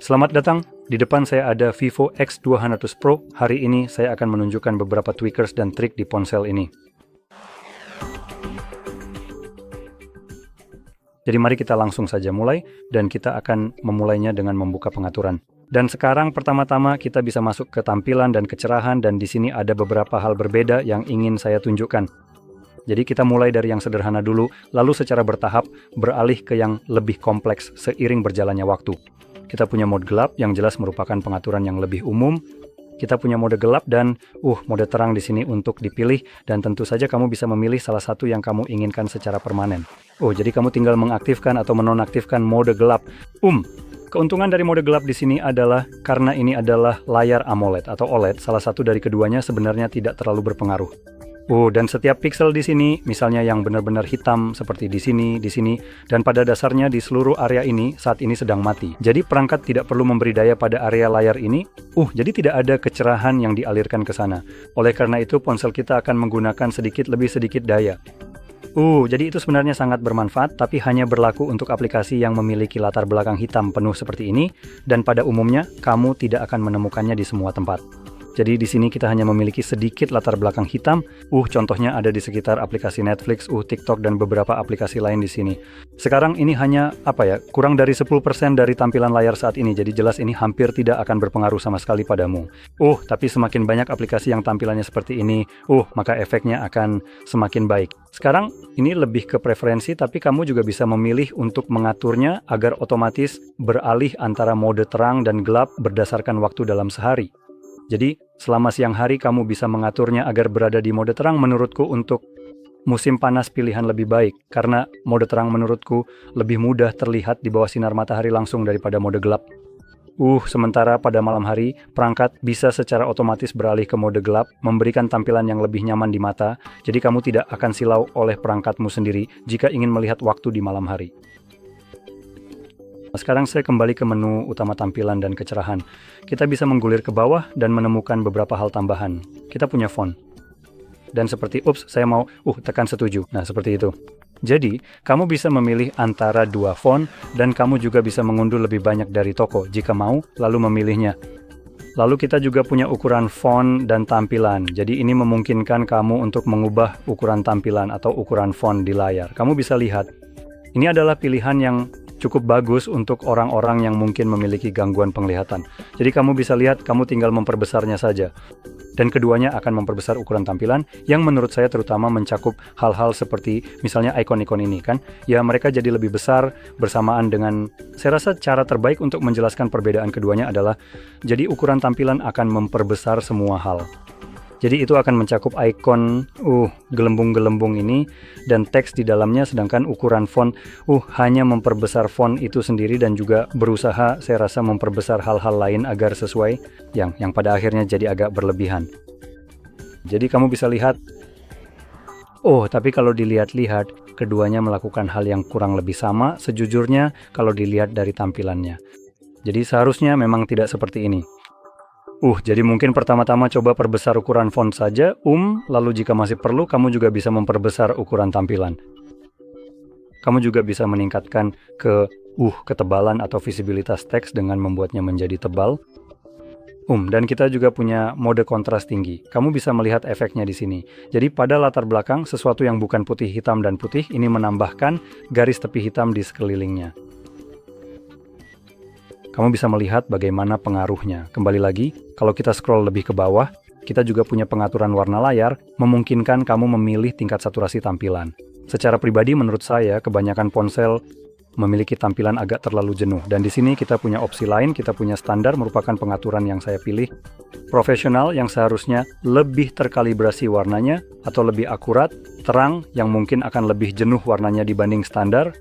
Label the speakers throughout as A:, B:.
A: Selamat datang, di depan saya ada Vivo X200 Pro. Hari ini saya akan menunjukkan beberapa tweakers dan trik di ponsel ini. Jadi mari kita langsung saja mulai, dan kita akan memulainya dengan membuka pengaturan. Dan sekarang pertama-tama kita bisa masuk ke tampilan dan kecerahan, dan di sini ada beberapa hal berbeda yang ingin saya tunjukkan. Jadi kita mulai dari yang sederhana dulu, lalu secara bertahap beralih ke yang lebih kompleks seiring berjalannya waktu. Kita punya mode gelap yang jelas merupakan pengaturan yang lebih umum. Kita punya mode gelap dan mode terang di sini untuk dipilih, dan tentu saja kamu bisa memilih salah satu yang kamu inginkan secara permanen. Jadi kamu tinggal mengaktifkan atau menonaktifkan mode gelap. Keuntungan dari mode gelap di sini adalah karena ini adalah layar AMOLED atau OLED, salah satu dari keduanya sebenarnya tidak terlalu berpengaruh. Dan setiap pixel di sini, misalnya yang benar-benar hitam seperti di sini, dan pada dasarnya di seluruh area ini saat ini sedang mati. Jadi perangkat tidak perlu memberi daya pada area layar ini. Jadi tidak ada kecerahan yang dialirkan ke sana. Oleh karena itu ponsel kita akan menggunakan lebih sedikit daya. Jadi itu sebenarnya sangat bermanfaat, tapi hanya berlaku untuk aplikasi yang memiliki latar belakang hitam penuh seperti ini, dan pada umumnya kamu tidak akan menemukannya di semua tempat. Jadi di sini kita hanya memiliki sedikit latar belakang hitam. Contohnya ada di sekitar aplikasi Netflix, TikTok, dan beberapa aplikasi lain di sini. Sekarang ini hanya kurang dari 10% dari tampilan layar saat ini. Jadi jelas ini hampir tidak akan berpengaruh sama sekali padamu. Tapi semakin banyak aplikasi yang tampilannya seperti ini, maka efeknya akan semakin baik. Sekarang ini lebih ke preferensi, tapi kamu juga bisa memilih untuk mengaturnya agar otomatis beralih antara mode terang dan gelap berdasarkan waktu dalam sehari. Jadi, selama siang hari kamu bisa mengaturnya agar berada di mode terang. Menurutku untuk musim panas pilihan lebih baik, karena mode terang menurutku lebih mudah terlihat di bawah sinar matahari langsung daripada mode gelap. Sementara pada malam hari, perangkat bisa secara otomatis beralih ke mode gelap, memberikan tampilan yang lebih nyaman di mata, jadi kamu tidak akan silau oleh perangkatmu sendiri jika ingin melihat waktu di malam hari. Sekarang saya kembali ke menu utama tampilan dan kecerahan. Kita bisa menggulir ke bawah dan menemukan beberapa hal tambahan. Kita punya font. Dan seperti, saya mau tekan setuju. Nah, seperti itu. Jadi, kamu bisa memilih antara dua font, dan kamu juga bisa mengunduh lebih banyak dari toko jika mau, lalu memilihnya. Lalu kita juga punya ukuran font dan tampilan. Jadi ini memungkinkan kamu untuk mengubah ukuran tampilan atau ukuran font di layar. Kamu bisa lihat. Ini adalah pilihan yang cukup bagus untuk orang-orang yang mungkin memiliki gangguan penglihatan. Jadi kamu bisa lihat, kamu tinggal memperbesarnya saja. Dan keduanya akan memperbesar ukuran tampilan yang menurut saya terutama mencakup hal-hal seperti misalnya ikon-ikon ini kan. Ya mereka jadi lebih besar bersamaan dengan, saya rasa cara terbaik untuk menjelaskan perbedaan keduanya adalah, jadi ukuran tampilan akan memperbesar semua hal. Jadi itu akan mencakup ikon, gelembung-gelembung ini, dan teks di dalamnya, sedangkan ukuran font, hanya memperbesar font itu sendiri dan juga berusaha, saya rasa, memperbesar hal-hal lain agar sesuai, yang pada akhirnya jadi agak berlebihan. Jadi kamu bisa lihat, tapi kalau dilihat-lihat, keduanya melakukan hal yang kurang lebih sama, sejujurnya kalau dilihat dari tampilannya. Jadi seharusnya memang tidak seperti ini. Jadi mungkin pertama-tama coba perbesar ukuran font saja, lalu jika masih perlu, kamu juga bisa memperbesar ukuran tampilan. Kamu juga bisa meningkatkan ketebalan atau visibilitas teks dengan membuatnya menjadi tebal. Dan kita juga punya mode kontras tinggi. Kamu bisa melihat efeknya di sini. Jadi pada latar belakang, sesuatu yang bukan putih, hitam, dan putih, ini menambahkan garis tepi hitam di sekelilingnya. Kamu bisa melihat bagaimana pengaruhnya. Kembali lagi, kalau kita scroll lebih ke bawah, kita juga punya pengaturan warna layar, memungkinkan kamu memilih tingkat saturasi tampilan. Secara pribadi menurut saya, kebanyakan ponsel memiliki tampilan agak terlalu jenuh. Dan di sini kita punya opsi lain, kita punya standar, merupakan pengaturan yang saya pilih. Profesional yang seharusnya lebih terkalibrasi warnanya, atau lebih akurat, terang yang mungkin akan lebih jenuh warnanya dibanding standar.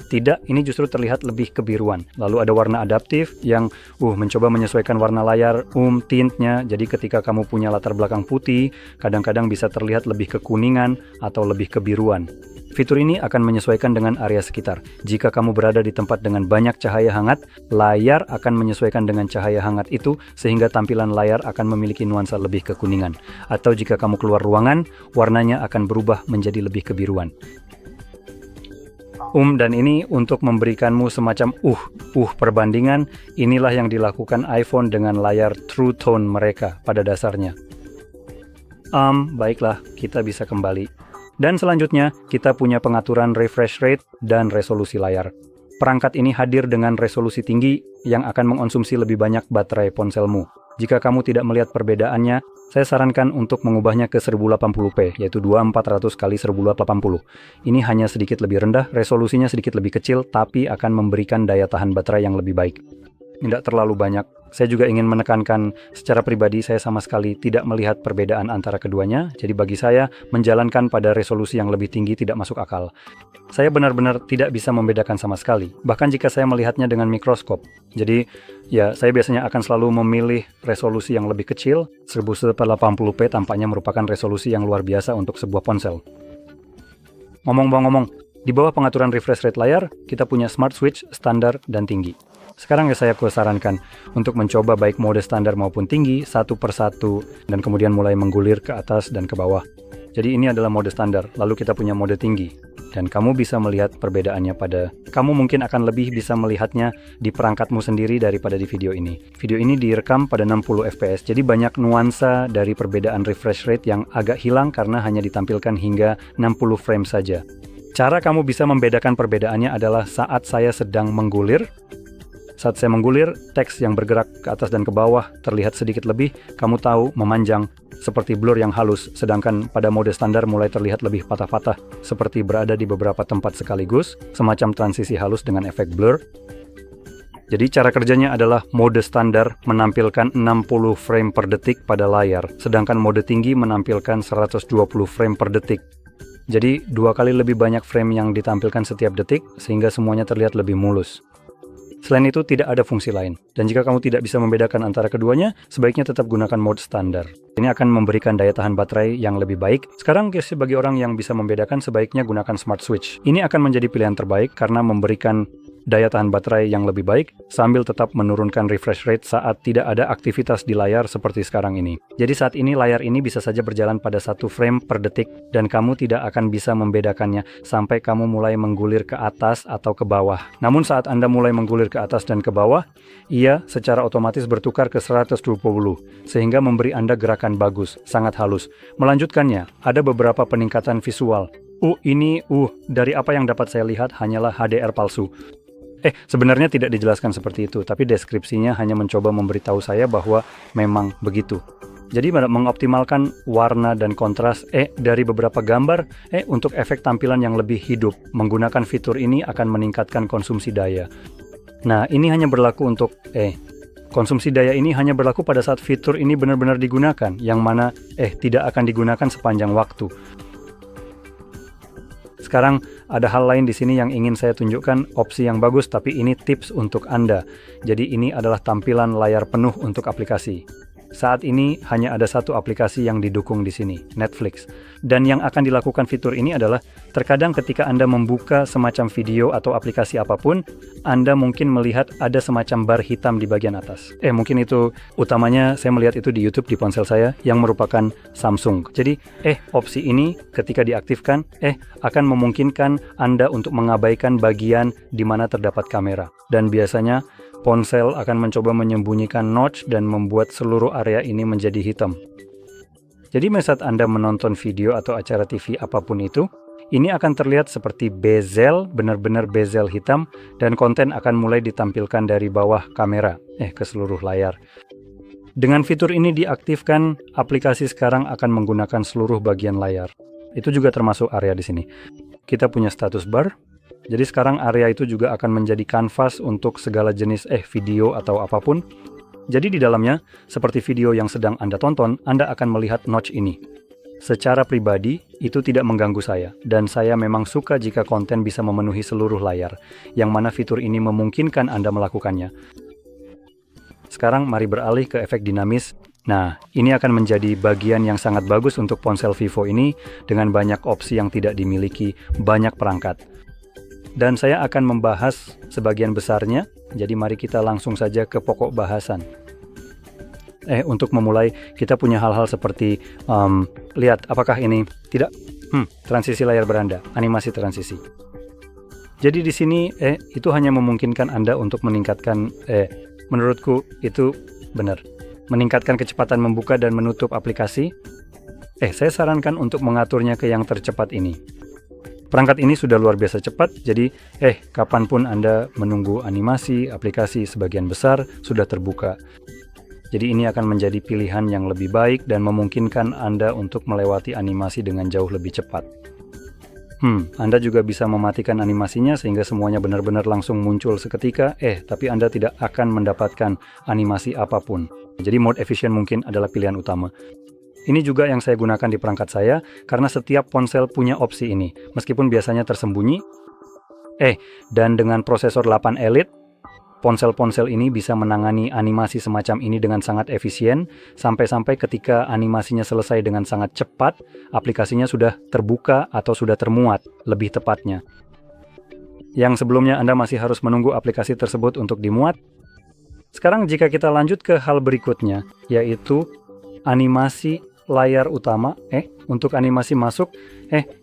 A: Tidak, ini justru terlihat lebih kebiruan. Lalu ada warna adaptif yang mencoba menyesuaikan warna layar, tintnya. Jadi ketika kamu punya latar belakang putih, kadang-kadang bisa terlihat lebih kekuningan atau lebih kebiruan. Fitur ini akan menyesuaikan dengan area sekitar. Jika kamu berada di tempat dengan banyak cahaya hangat, layar akan menyesuaikan dengan cahaya hangat itu, sehingga tampilan layar akan memiliki nuansa lebih kekuningan. Atau jika kamu keluar ruangan, warnanya akan berubah menjadi lebih kebiruan. Dan ini untuk memberikanmu semacam perbandingan, inilah yang dilakukan iPhone dengan layar True Tone mereka pada dasarnya. Baiklah, kita bisa kembali. Dan selanjutnya, kita punya pengaturan refresh rate dan resolusi layar. Perangkat ini hadir dengan resolusi tinggi yang akan mengonsumsi lebih banyak baterai ponselmu. Jika kamu tidak melihat perbedaannya, saya sarankan untuk mengubahnya ke 1080p, yaitu 2400 x 1080. Ini hanya sedikit lebih rendah, resolusinya sedikit lebih kecil, tapi akan memberikan daya tahan baterai yang lebih baik. Tidak terlalu banyak. Saya juga ingin menekankan secara pribadi saya sama sekali tidak melihat perbedaan antara keduanya, jadi bagi saya menjalankan pada resolusi yang lebih tinggi tidak masuk akal. Saya benar-benar tidak bisa membedakan sama sekali, bahkan jika saya melihatnya dengan mikroskop. Jadi, ya saya biasanya akan selalu memilih resolusi yang lebih kecil, 1080p tampaknya merupakan resolusi yang luar biasa untuk sebuah ponsel. Ngomong-ngomong, di bawah pengaturan refresh rate layar, kita punya smart switch, standar, dan tinggi. Sekarang saya sarankan untuk mencoba baik mode standar maupun tinggi, satu per satu, dan kemudian mulai menggulir ke atas dan ke bawah. Jadi ini adalah mode standar, lalu kita punya mode tinggi. Dan kamu bisa melihat perbedaannya kamu mungkin akan lebih bisa melihatnya di perangkatmu sendiri daripada di video ini. Video ini direkam pada 60 fps, jadi banyak nuansa dari perbedaan refresh rate yang agak hilang karena hanya ditampilkan hingga 60 frame saja. Cara kamu bisa membedakan perbedaannya adalah saat saya sedang menggulir. Saat saya menggulir, teks yang bergerak ke atas dan ke bawah terlihat sedikit lebih, kamu tahu, memanjang, seperti blur yang halus, sedangkan pada mode standar mulai terlihat lebih patah-patah, seperti berada di beberapa tempat sekaligus, semacam transisi halus dengan efek blur. Jadi cara kerjanya adalah mode standar menampilkan 60 frame per detik pada layar, sedangkan mode tinggi menampilkan 120 frame per detik. Jadi 2 kali lebih banyak frame yang ditampilkan setiap detik, sehingga semuanya terlihat lebih mulus. Selain itu, tidak ada fungsi lain. Dan jika kamu tidak bisa membedakan antara keduanya, sebaiknya tetap gunakan mode standar. Ini akan memberikan daya tahan baterai yang lebih baik. Sekarang, bagi orang yang bisa membedakan, sebaiknya gunakan smart switch. Ini akan menjadi pilihan terbaik karena memberikan daya tahan baterai yang lebih baik, sambil tetap menurunkan refresh rate saat tidak ada aktivitas di layar seperti sekarang ini. Jadi saat ini layar ini bisa saja berjalan pada 1 frame per detik, dan kamu tidak akan bisa membedakannya sampai kamu mulai menggulir ke atas atau ke bawah. Namun saat Anda mulai menggulir ke atas dan ke bawah, ia secara otomatis bertukar ke 120, sehingga memberi Anda gerakan bagus, sangat halus. Melanjutkannya, ada beberapa peningkatan visual. Dari apa yang dapat saya lihat hanyalah HDR palsu. Sebenarnya tidak dijelaskan seperti itu, tapi deskripsinya hanya mencoba memberitahu saya bahwa memang begitu. Jadi mengoptimalkan warna dan kontras dari beberapa gambar untuk efek tampilan yang lebih hidup. Menggunakan fitur ini akan meningkatkan konsumsi daya. Nah, ini hanya berlaku untuk konsumsi daya ini hanya berlaku pada saat fitur ini benar-benar digunakan, yang mana tidak akan digunakan sepanjang waktu. Sekarang ada hal lain di sini yang ingin saya tunjukkan, opsi yang bagus, tapi ini tips untuk Anda. Jadi ini adalah tampilan layar penuh untuk aplikasi. Saat ini hanya ada satu aplikasi yang didukung di sini, Netflix. Dan yang akan dilakukan fitur ini adalah terkadang ketika Anda membuka semacam video atau aplikasi apapun, Anda mungkin melihat ada semacam bar hitam di bagian atas. Mungkin itu utamanya saya melihat itu di YouTube di ponsel saya yang merupakan Samsung. Jadi opsi ini ketika diaktifkan akan memungkinkan Anda untuk mengabaikan bagian di mana terdapat kamera. Dan biasanya ponsel akan mencoba menyembunyikan notch dan membuat seluruh area ini menjadi hitam. Jadi saat Anda menonton video atau acara TV apapun itu, ini akan terlihat seperti bezel, benar-benar bezel hitam, dan konten akan mulai ditampilkan dari bawah kamera, ke seluruh layar. Dengan fitur ini diaktifkan, aplikasi sekarang akan menggunakan seluruh bagian layar. Itu juga termasuk area di sini. Kita punya status bar. Jadi sekarang area itu juga akan menjadi kanvas untuk segala jenis video atau apapun. Jadi di dalamnya, seperti video yang sedang Anda tonton, Anda akan melihat notch ini. Secara pribadi, itu tidak mengganggu saya, dan saya memang suka jika konten bisa memenuhi seluruh layar, yang mana fitur ini memungkinkan Anda melakukannya. Sekarang mari beralih ke efek dinamis. Nah, ini akan menjadi bagian yang sangat bagus untuk ponsel Vivo ini dengan banyak opsi yang tidak dimiliki banyak perangkat. Dan saya akan membahas sebagian besarnya, jadi mari kita langsung saja ke pokok bahasan. Untuk memulai, kita punya hal-hal seperti, lihat apakah ini, tidak, transisi layar beranda, animasi transisi. Jadi di sini itu hanya memungkinkan Anda untuk meningkatkan menurutku itu benar. Meningkatkan kecepatan membuka dan menutup aplikasi. Saya sarankan untuk mengaturnya ke yang tercepat ini. Perangkat ini sudah luar biasa cepat, jadi kapanpun Anda menunggu animasi, aplikasi sebagian besar sudah terbuka. Jadi ini akan menjadi pilihan yang lebih baik dan memungkinkan Anda untuk melewati animasi dengan jauh lebih cepat. Anda juga bisa mematikan animasinya sehingga semuanya benar-benar langsung muncul seketika, tapi Anda tidak akan mendapatkan animasi apapun. Jadi mode efisien mungkin adalah pilihan utama. Ini juga yang saya gunakan di perangkat saya, karena setiap ponsel punya opsi ini, meskipun biasanya tersembunyi. Dan dengan prosesor 8 Elite, ponsel-ponsel ini bisa menangani animasi semacam ini dengan sangat efisien, sampai-sampai ketika animasinya selesai dengan sangat cepat, aplikasinya sudah terbuka atau sudah termuat, lebih tepatnya. Yang sebelumnya Anda masih harus menunggu aplikasi tersebut untuk dimuat. Sekarang jika kita lanjut ke hal berikutnya, yaitu animasi layar utama, untuk animasi masuk,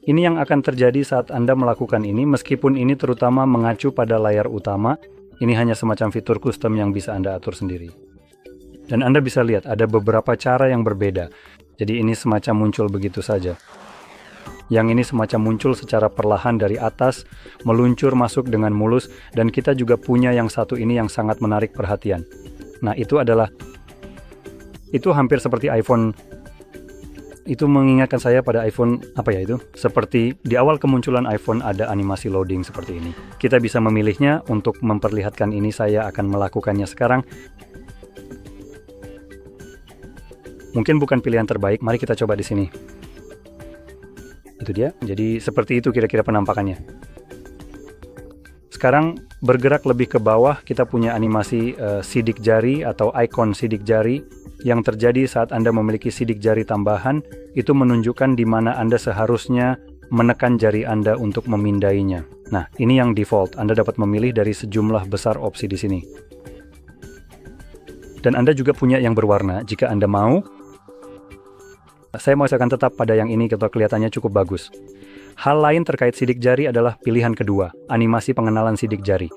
A: ini yang akan terjadi saat Anda melakukan ini, meskipun ini terutama mengacu pada layar utama, ini hanya semacam fitur custom yang bisa Anda atur sendiri. Dan Anda bisa lihat ada beberapa cara yang berbeda, jadi ini semacam muncul begitu saja. Yang ini semacam muncul secara perlahan dari atas, meluncur masuk dengan mulus, dan kita juga punya yang satu ini yang sangat menarik perhatian. Nah, itu hampir seperti iPhone. Itu mengingatkan saya pada iPhone, seperti di awal kemunculan iPhone ada animasi loading seperti ini. Kita bisa memilihnya untuk memperlihatkan ini, saya akan melakukannya sekarang. Mungkin bukan pilihan terbaik, mari kita coba di sini. Itu dia, jadi seperti itu kira-kira penampakannya. Sekarang bergerak lebih ke bawah, kita punya animasi sidik jari atau ikon sidik jari yang terjadi saat Anda memiliki sidik jari tambahan. Itu menunjukkan di mana Anda seharusnya menekan jari Anda untuk memindainya. Nah, ini yang default. Anda dapat memilih dari sejumlah besar opsi di sini. Dan Anda juga punya yang berwarna jika Anda mau. Saya akan tetap pada yang ini karena kelihatannya cukup bagus. Hal lain terkait sidik jari adalah pilihan kedua, animasi pengenalan sidik jari.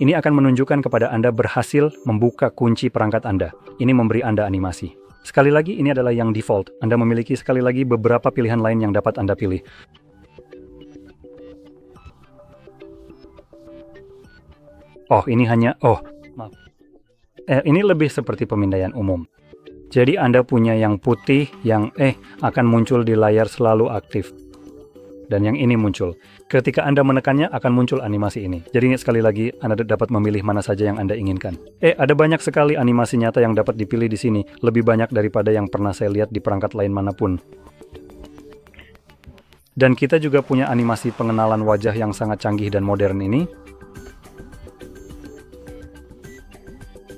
A: Ini akan menunjukkan kepada Anda berhasil membuka kunci perangkat Anda. Ini memberi Anda animasi. Sekali lagi, ini adalah yang default. Anda memiliki sekali lagi beberapa pilihan lain yang dapat Anda pilih. Ini lebih seperti pemindaian umum. Jadi Anda punya yang putih yang akan muncul di layar selalu aktif. Dan yang ini muncul. Ketika Anda menekannya akan muncul animasi ini. Jadi sekali lagi Anda dapat memilih mana saja yang Anda inginkan. Ada banyak sekali animasi nyata yang dapat dipilih di sini. Lebih banyak daripada yang pernah saya lihat di perangkat lain manapun. Dan kita juga punya animasi pengenalan wajah yang sangat canggih dan modern ini.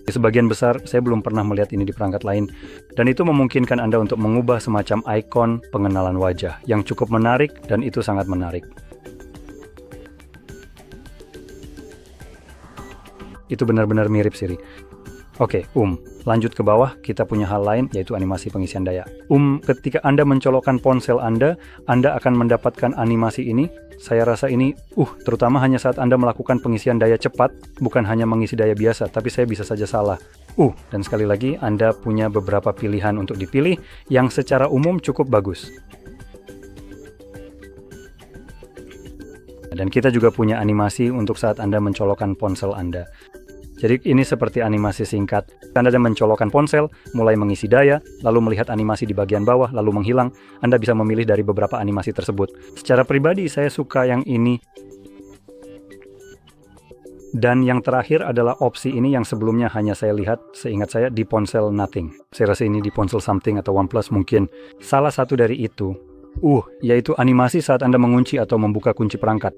A: Sebagian besar saya belum pernah melihat ini di perangkat lain, dan itu memungkinkan Anda untuk mengubah semacam ikon pengenalan wajah yang cukup menarik, dan itu sangat menarik. Itu benar-benar mirip Siri. Lanjut ke bawah, kita punya hal lain, yaitu animasi pengisian daya. Ketika Anda mencolokkan ponsel Anda akan mendapatkan animasi ini. Saya rasa ini, terutama hanya saat Anda melakukan pengisian daya cepat, bukan hanya mengisi daya biasa, tapi saya bisa saja salah. Dan sekali lagi, Anda punya beberapa pilihan untuk dipilih, yang secara umum cukup bagus. Dan kita juga punya animasi untuk saat Anda mencolokkan ponsel Anda. Jadi ini seperti animasi singkat. Anda mencolokkan ponsel, mulai mengisi daya, lalu melihat animasi di bagian bawah, lalu menghilang. Anda bisa memilih dari beberapa animasi tersebut. Secara pribadi saya suka yang ini. Dan yang terakhir adalah opsi ini yang sebelumnya hanya saya lihat, seingat saya, di ponsel Nothing. Saya rasa ini di ponsel Something atau OnePlus mungkin. Salah satu dari itu, yaitu animasi saat Anda mengunci atau membuka kunci perangkat.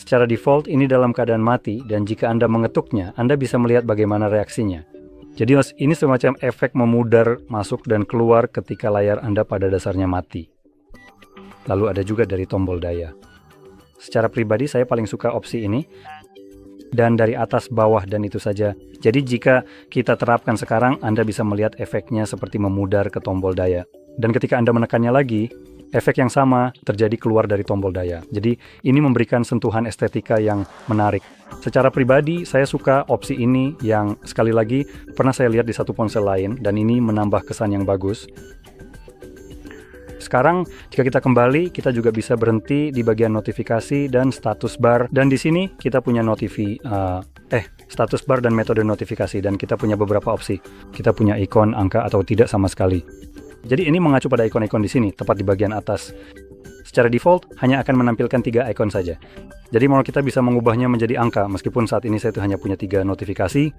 A: Secara default ini dalam keadaan mati, dan jika Anda mengetuknya, Anda bisa melihat bagaimana reaksinya. Jadi ini semacam efek memudar masuk dan keluar ketika layar Anda pada dasarnya mati. Lalu ada juga dari tombol daya. Secara pribadi saya paling suka opsi ini. Dan dari atas bawah dan itu saja. Jadi jika kita terapkan sekarang, Anda bisa melihat efeknya seperti memudar ke tombol daya. Dan ketika Anda menekannya lagi, efek yang sama terjadi keluar dari tombol daya. Jadi ini memberikan sentuhan estetika yang menarik. Secara pribadi saya suka opsi ini yang sekali lagi pernah saya lihat di satu ponsel lain dan ini menambah kesan yang bagus. Sekarang jika kita kembali, kita juga bisa berhenti di bagian notifikasi dan status bar. Dan di sini kita punya status bar dan metode notifikasi, dan kita punya beberapa opsi. Kita punya ikon, angka, atau tidak sama sekali. Jadi ini mengacu pada ikon-ikon di sini, tepat di bagian atas. Secara default, hanya akan menampilkan 3 ikon saja. Jadi mau kita bisa mengubahnya menjadi angka, meskipun saat ini saya hanya punya 3 notifikasi.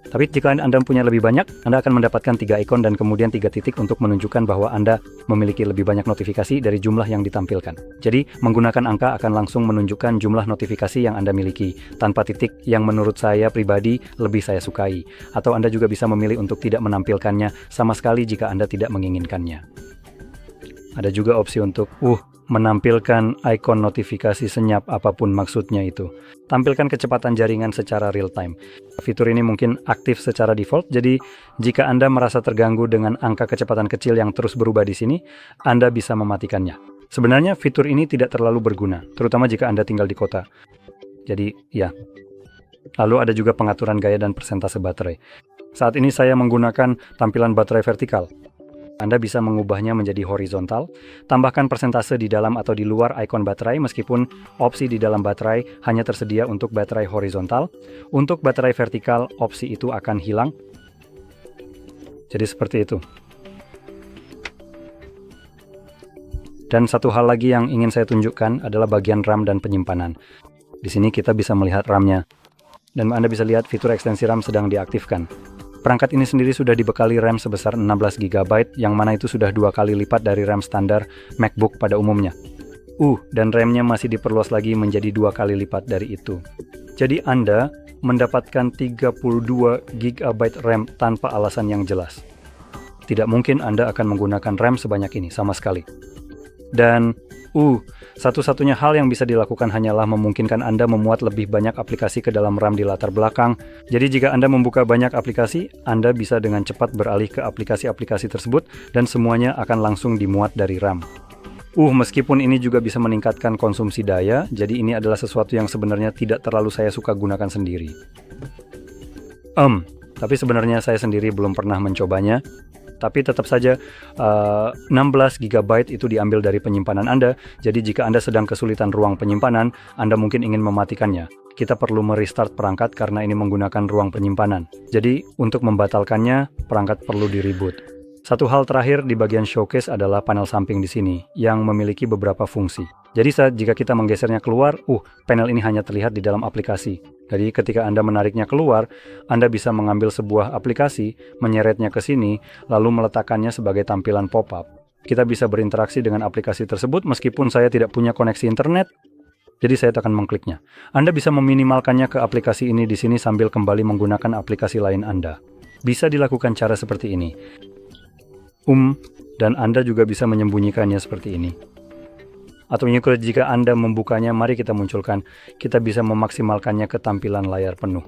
A: Tapi jika Anda punya lebih banyak, Anda akan mendapatkan 3 ikon dan kemudian 3 titik untuk menunjukkan bahwa Anda memiliki lebih banyak notifikasi dari jumlah yang ditampilkan. Jadi, menggunakan angka akan langsung menunjukkan jumlah notifikasi yang Anda miliki, tanpa titik yang menurut saya pribadi lebih saya sukai. Atau Anda juga bisa memilih untuk tidak menampilkannya sama sekali jika Anda tidak menginginkannya. Ada juga opsi untuk menampilkan ikon notifikasi senyap, apapun maksudnya itu. Tampilkan kecepatan jaringan secara real time. Fitur ini mungkin aktif secara default, jadi jika Anda merasa terganggu dengan angka kecepatan kecil yang terus berubah di sini, Anda bisa mematikannya. Sebenarnya fitur ini tidak terlalu berguna, terutama jika Anda tinggal di kota. Jadi, ya. Lalu ada juga pengaturan gaya dan persentase baterai. Saat ini saya menggunakan tampilan baterai vertikal. Anda bisa mengubahnya menjadi horizontal, tambahkan persentase di dalam atau di luar ikon baterai meskipun opsi di dalam baterai hanya tersedia untuk baterai horizontal. Untuk baterai vertikal, opsi itu akan hilang. Jadi seperti itu. Dan satu hal lagi yang ingin saya tunjukkan adalah bagian RAM dan penyimpanan. Di sini kita bisa melihat RAM-nya. Dan Anda bisa lihat fitur ekstensi RAM sedang diaktifkan. Perangkat ini sendiri sudah dibekali RAM sebesar 16 GB, yang mana itu sudah 2 kali lipat dari RAM standar MacBook pada umumnya. Dan RAM-nya masih diperluas lagi menjadi 2 kali lipat dari itu. Jadi Anda mendapatkan 32 GB RAM tanpa alasan yang jelas. Tidak mungkin Anda akan menggunakan RAM sebanyak ini sama sekali. Dan satu-satunya hal yang bisa dilakukan hanyalah memungkinkan Anda memuat lebih banyak aplikasi ke dalam RAM di latar belakang. Jadi jika Anda membuka banyak aplikasi, Anda bisa dengan cepat beralih ke aplikasi-aplikasi tersebut dan semuanya akan langsung dimuat dari RAM. Meskipun ini juga bisa meningkatkan konsumsi daya, jadi ini adalah sesuatu yang sebenarnya tidak terlalu saya suka gunakan sendiri. Tapi sebenarnya saya sendiri belum pernah mencobanya. Tapi tetap saja 16 GB itu diambil dari penyimpanan Anda, jadi jika Anda sedang kesulitan ruang penyimpanan, Anda mungkin ingin mematikannya. Kita perlu merestart perangkat karena ini menggunakan ruang penyimpanan. Jadi untuk membatalkannya, perangkat perlu di-reboot. Satu hal terakhir di bagian showcase adalah panel samping di sini, yang memiliki beberapa fungsi. Jadi jika kita menggesernya keluar, panel ini hanya terlihat di dalam aplikasi. Jadi ketika Anda menariknya keluar, Anda bisa mengambil sebuah aplikasi, menyeretnya ke sini, lalu meletakkannya sebagai tampilan pop-up. Kita bisa berinteraksi dengan aplikasi tersebut meskipun saya tidak punya koneksi internet. Jadi saya tekan mengkliknya. Anda bisa meminimalkannya ke aplikasi ini di sini sambil kembali menggunakan aplikasi lain Anda. Bisa dilakukan cara seperti ini. Dan Anda juga bisa menyembunyikannya seperti ini. Atau jika Anda membukanya, mari kita munculkan. Kita bisa memaksimalkannya ke tampilan layar penuh.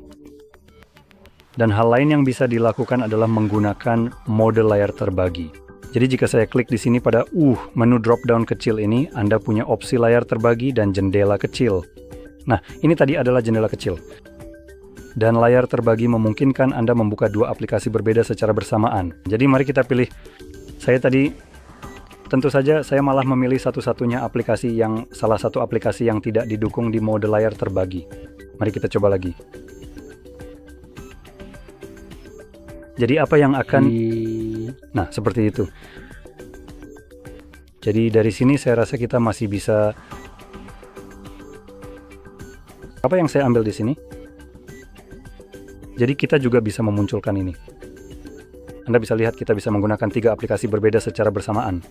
A: Dan hal lain yang bisa dilakukan adalah menggunakan mode layar terbagi. Jadi jika saya klik di sini pada menu drop down kecil ini, Anda punya opsi layar terbagi dan jendela kecil. Nah, ini tadi adalah jendela kecil. Dan layar terbagi memungkinkan Anda membuka 2 aplikasi berbeda secara bersamaan. Jadi mari kita pilih. Tentu saja saya malah memilih salah satu aplikasi yang tidak didukung di mode layar terbagi. Mari kita coba lagi. Jadi apa yang akan... Nah, seperti itu. Jadi dari sini saya rasa kita masih bisa... Apa yang saya ambil di sini? Jadi kita juga bisa memunculkan ini. Anda bisa lihat kita bisa menggunakan 3 aplikasi berbeda secara bersamaan.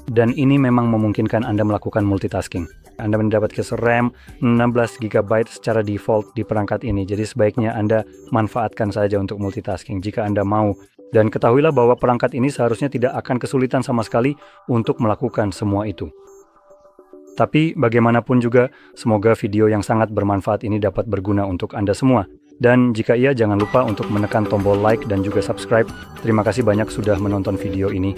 A: Dan ini memang memungkinkan Anda melakukan multitasking. Anda mendapatkan RAM 16 GB secara default di perangkat ini. Jadi sebaiknya Anda manfaatkan saja untuk multitasking jika Anda mau. Dan ketahuilah bahwa perangkat ini seharusnya tidak akan kesulitan sama sekali untuk melakukan semua itu. Tapi bagaimanapun juga, semoga video yang sangat bermanfaat ini dapat berguna untuk Anda semua. Dan jika iya, jangan lupa untuk menekan tombol like dan juga subscribe. Terima kasih banyak sudah menonton video ini.